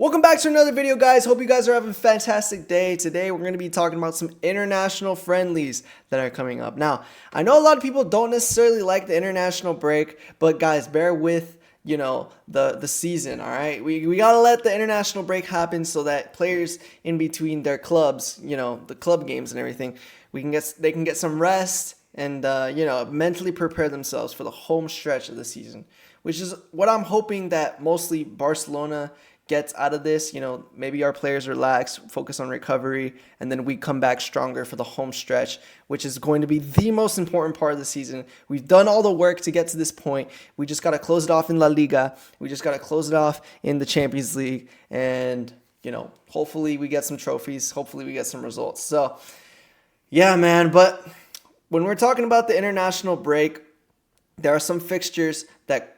Welcome back to another video, guys. Hope you guys are having a fantastic day. Today we're going to be talking about some international friendlies that are coming up. Now, I know a lot of people don't necessarily like the international break, but guys, bear with the season. All right, we got to let the international break happen so that players in between their clubs, the club games and everything, they can get some rest and mentally prepare themselves for the home stretch of the season, which is what I'm hoping that mostly Barcelona gets out of this. Maybe our players relax, focus on recovery, and then we come back stronger for the home stretch, which is going to be the most important part of the season. We've done all the work to get to this point. We just got to close it off in La Liga. We just got to close it off in the Champions League, and hopefully we get some trophies. Hopefully we get some results. So yeah, man. But when we're talking about the international break, there are some fixtures that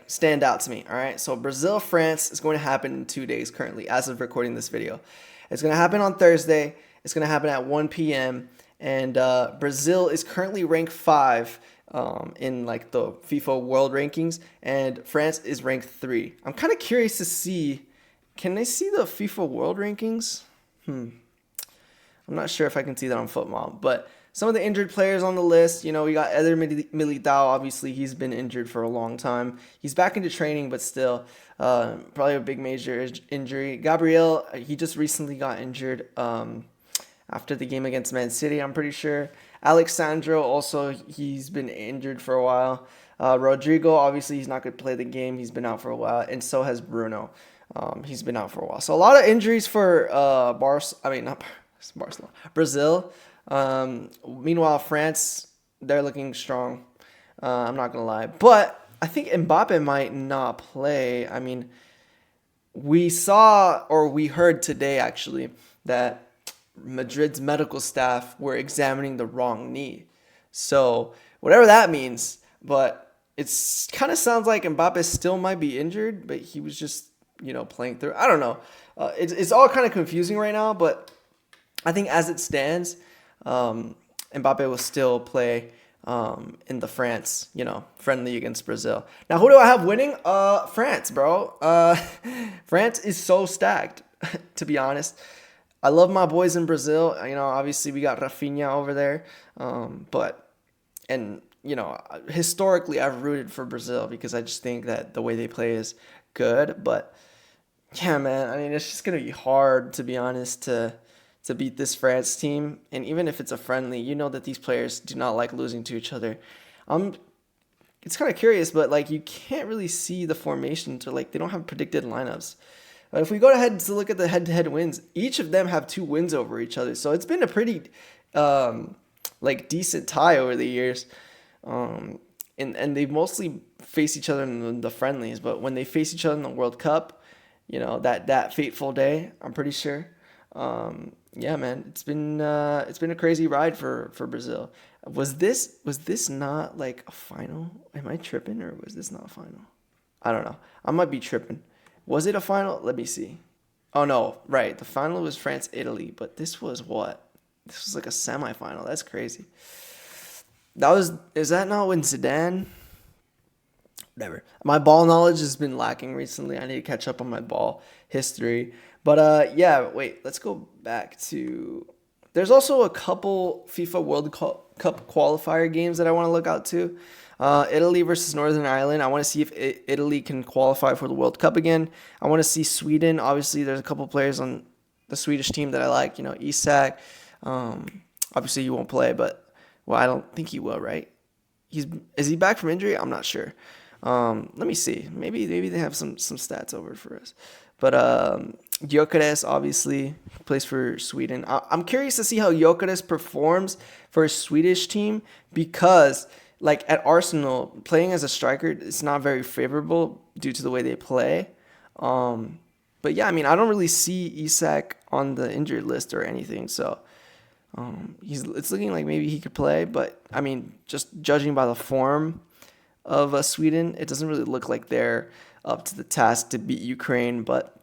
stand out to me. All right, so Brazil France is going to happen in 2 days currently as of recording this video. It's going to happen on Thursday. It's going to happen at 1 p.m. and Brazil is currently ranked 5 in the FIFA World Rankings, and France is ranked 3. I'm kind of curious to see, can I see the FIFA World Rankings? I'm not sure if I can see that on Football, but some of the injured players on the list, we got Eder Militao. Obviously, he's been injured for a long time. He's back into training, but still, probably a big major injury. Gabriel, he just recently got injured after the game against Man City, I'm pretty sure. Alexandro, also, he's been injured for a while. Rodrigo, obviously, he's not going to play the game. He's been out for a while, and so has Bruno. He's been out for a while. So a lot of injuries for Brazil. Meanwhile, France, they're looking strong. I'm not going to lie. But I think Mbappe might not play. I mean, we heard today, actually, that Madrid's medical staff were examining the wrong knee. So whatever that means, but it's kind of sounds like Mbappe still might be injured, but he was just, playing through. I don't know. It's all kind of confusing right now, but I think as it stands, Mbappe will still play in the France, friendly against Brazil. Now, who do I have winning? France, bro. France is so stacked, to be honest. I love my boys in Brazil. Obviously we got Rafinha over there, historically I've rooted for Brazil because I just think that the way they play is good. But yeah, man, I mean, it's just gonna be hard, to be honest, to beat this France team. And even if it's a friendly, that these players do not like losing to each other. It's kind of curious, but you can't really see the formations, or they don't have predicted lineups. But if we go ahead to look at the head-to-head wins, each of them have 2 wins over each other. So it's been a pretty decent tie over the years. And they mostly face each other in the friendlies, but when they face each other in the World Cup, that fateful day, I'm pretty sure. Yeah, man, it's been a crazy ride for Brazil. Was this not a final? Am I tripping, or was this not a final? I don't know. I might be tripping. Was it a final? Let me see. Oh no, right. The final was France-Italy, but this was what? This was a semifinal. That's crazy. Is that not when Zidane? Whatever. My ball knowledge has been lacking recently. I need to catch up on my ball history. But yeah, wait, let's go back to... There's also a couple FIFA World Cup qualifier games that I want to look out to. Italy versus Northern Ireland. I want to see if Italy can qualify for the World Cup again. I want to see Sweden. Obviously, there's a couple players on the Swedish team that I like. Isak. Obviously, he won't play, but... Well, I don't think he will, right? Is he back from injury? I'm not sure. Let me see. Maybe they have some stats over for us. But Gyökeres obviously plays for Sweden. I'm curious to see how Gyökeres performs for a Swedish team because, at Arsenal, playing as a striker, it's not very favorable due to the way they play. But yeah, I mean, I don't really see Isak on the injured list or anything, so it's looking like maybe he could play. But I mean, just judging by the form of Sweden, it doesn't really look like they're up to the task to beat Ukraine. But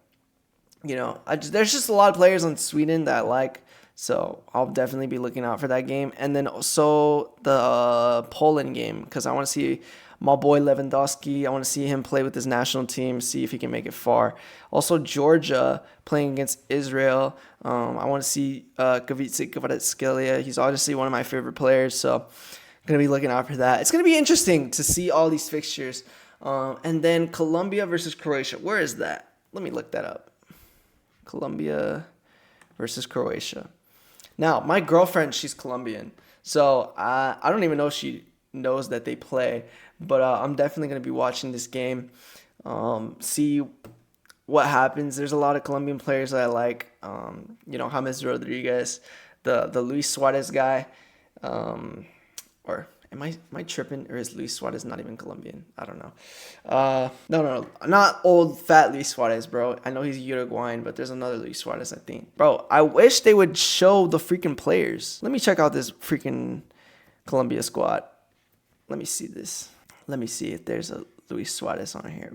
there's just a lot of players on Sweden that I like, so I'll definitely be looking out for that game. And then also the Poland game, because I want to see My boy Lewandowski, I want to see him play with his national team, see if he can make it far. Also, Georgia playing against Israel. I want to see Kavitzik Kvaratskhelia. He's obviously one of my favorite players, so I'm going to be looking out for that. It's going to be interesting to see all these fixtures. And then Colombia versus Croatia. Where is that? Let me look that up. Colombia versus Croatia. Now, my girlfriend, she's Colombian, so I don't even know if she knows that they play, but I'm definitely going to be watching this game, see what happens. There's a lot of Colombian players that I like, James Rodriguez, the Luis Suarez guy, or am I tripping, or is Luis Suarez not even Colombian? I don't know. No, not old fat Luis Suarez, bro. I know he's Uruguayan, but there's another Luis Suarez, I think. Bro, I wish they would show the freaking players. Let me check out this freaking Colombia squad. Let me see this. Let me see if there's a Luis Suarez on here.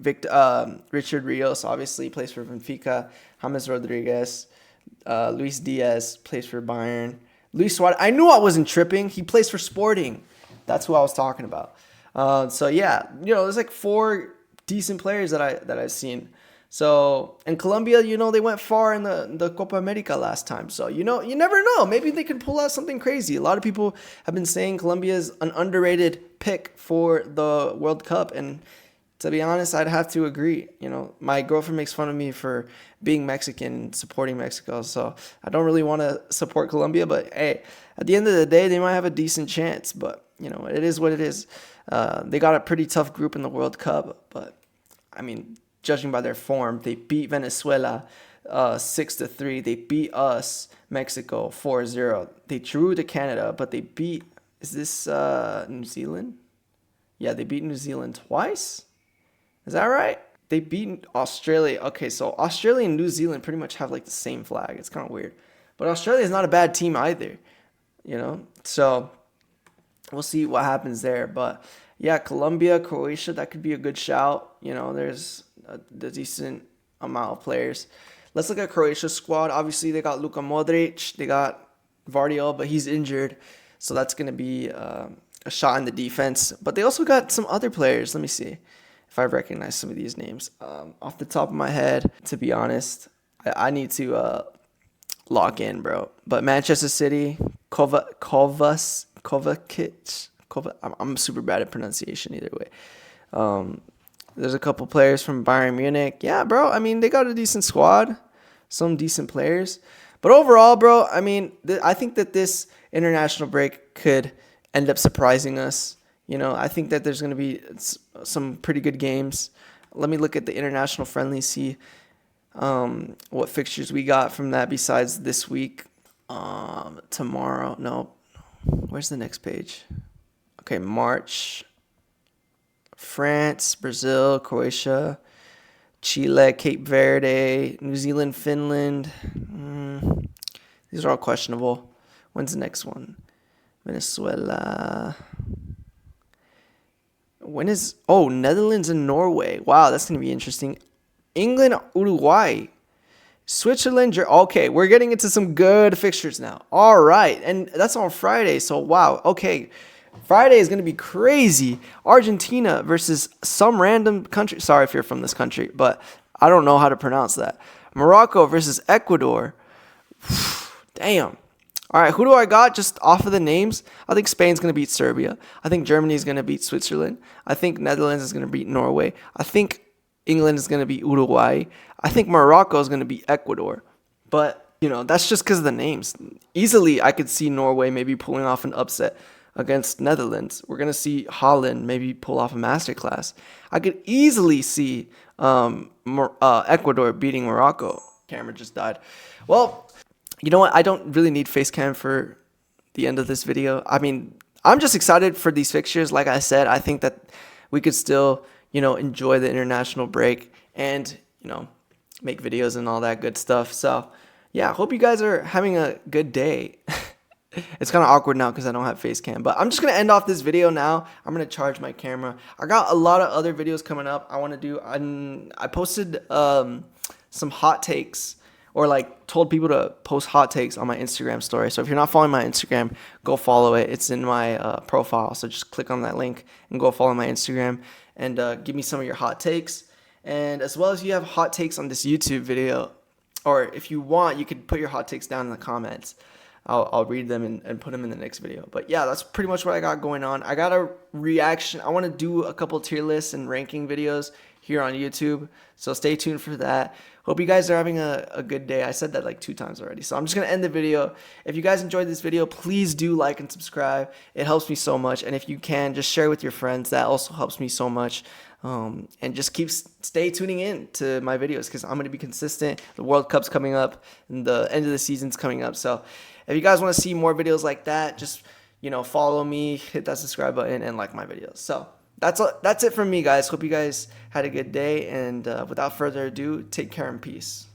Richard Rios obviously plays for Benfica. James Rodriguez, Luis Diaz plays for Bayern. Luis Suarez, I knew I wasn't tripping. He plays for Sporting. That's who I was talking about. So yeah, there's like 4 decent players that I've seen. So, and Colombia, they went far in the Copa America last time. So, you never know. Maybe they can pull out something crazy. A lot of people have been saying Colombia is an underrated pick for the World Cup. And to be honest, I'd have to agree. My girlfriend makes fun of me for being Mexican and supporting Mexico. So I don't really want to support Colombia. But hey, at the end of the day, they might have a decent chance. But, it is what it is. They got a pretty tough group in the World Cup. But, I mean, judging by their form, they beat Venezuela 6-3. They beat us, Mexico, 4-0. They drew to Canada, but they beat, is this New Zealand? Yeah, they beat New Zealand twice. Is that right? They beat Australia. Okay, so Australia and New Zealand pretty much have like the same flag. It's kind of weird. But Australia is not a bad team either, So we'll see what happens there. But yeah, Colombia, Croatia, that could be a good shout. There's a decent amount of players. Let's look at Croatia's squad. Obviously, they got Luka Modric. They got Vardiol, but he's injured. So that's going to be a shot in the defense. But they also got some other players. Let me see if I recognize some of these names. Off the top of my head, to be honest, I need to lock in, bro. But Manchester City, Kovacic. I'm super bad at pronunciation either way. There's a couple players from Bayern Munich. Yeah, bro. I mean, they got a decent squad, some decent players. But overall, bro, I mean, I think that this international break could end up surprising us. I think that there's going to be some pretty good games. Let me look at the international friendly, see what fixtures we got from that besides this week. Tomorrow. No. Where's the next page? Okay, March. France, Brazil, Croatia, Chile, Cape Verde, New Zealand, Finland. These are all questionable. When's the next one? Venezuela. Netherlands and Norway. Wow, that's going to be interesting. England, Uruguay. Switzerland. Okay, we're getting into some good fixtures now. All right, and that's on Friday, so wow. Okay. Friday is going to be crazy. Argentina versus some random country. Sorry if you're from this country, but I don't know how to pronounce that. Morocco versus Ecuador. Damn. All right, who do I got just off of the names? I think Spain's going to beat Serbia. I think Germany is going to beat Switzerland. I think Netherlands is going to beat Norway. I think England is going to beat Uruguay. I think Morocco is going to beat Ecuador. But, that's just because of the names. Easily, I could see Norway maybe pulling off an upset against Netherlands. We're going to see Holland maybe pull off a masterclass. I could easily see Ecuador beating Morocco. Camera just died. Well, you know what? I don't really need face cam for the end of this video. I mean, I'm just excited for these fixtures. Like I said, I think that we could still, enjoy the international break and, make videos and all that good stuff. So, yeah, hope you guys are having a good day. It's kind of awkward now because I don't have face cam. But I'm just going to end off this video now. I'm going to charge my camera. I got a lot of other videos coming up I want to do. I posted some hot takes or like told people to post hot takes on my Instagram story. So if you're not following my Instagram, go follow it. It's in my profile. So just click on that link and go follow my Instagram and give me some of your hot takes. And as well as you have hot takes on this YouTube video, or if you want, you could put your hot takes down in the comments. I'll read them and put them in the next video. But yeah, that's pretty much what I got going on. I got a reaction. I want to do a couple tier lists and ranking videos here on YouTube. So stay tuned for that. Hope you guys are having a good day. I said that like 2 times already. So I'm just going to end the video. If you guys enjoyed this video, please do like and subscribe. It helps me so much. And if you can, just share with your friends. That also helps me so much. And just stay tuning in to my videos because I'm going to be consistent. The World Cup's coming up and the end of the season's coming up. So if you guys want to see more videos like that, just, follow me, hit that subscribe button, and like my videos. So that's it from me, guys. Hope you guys had a good day. And without further ado, take care and peace.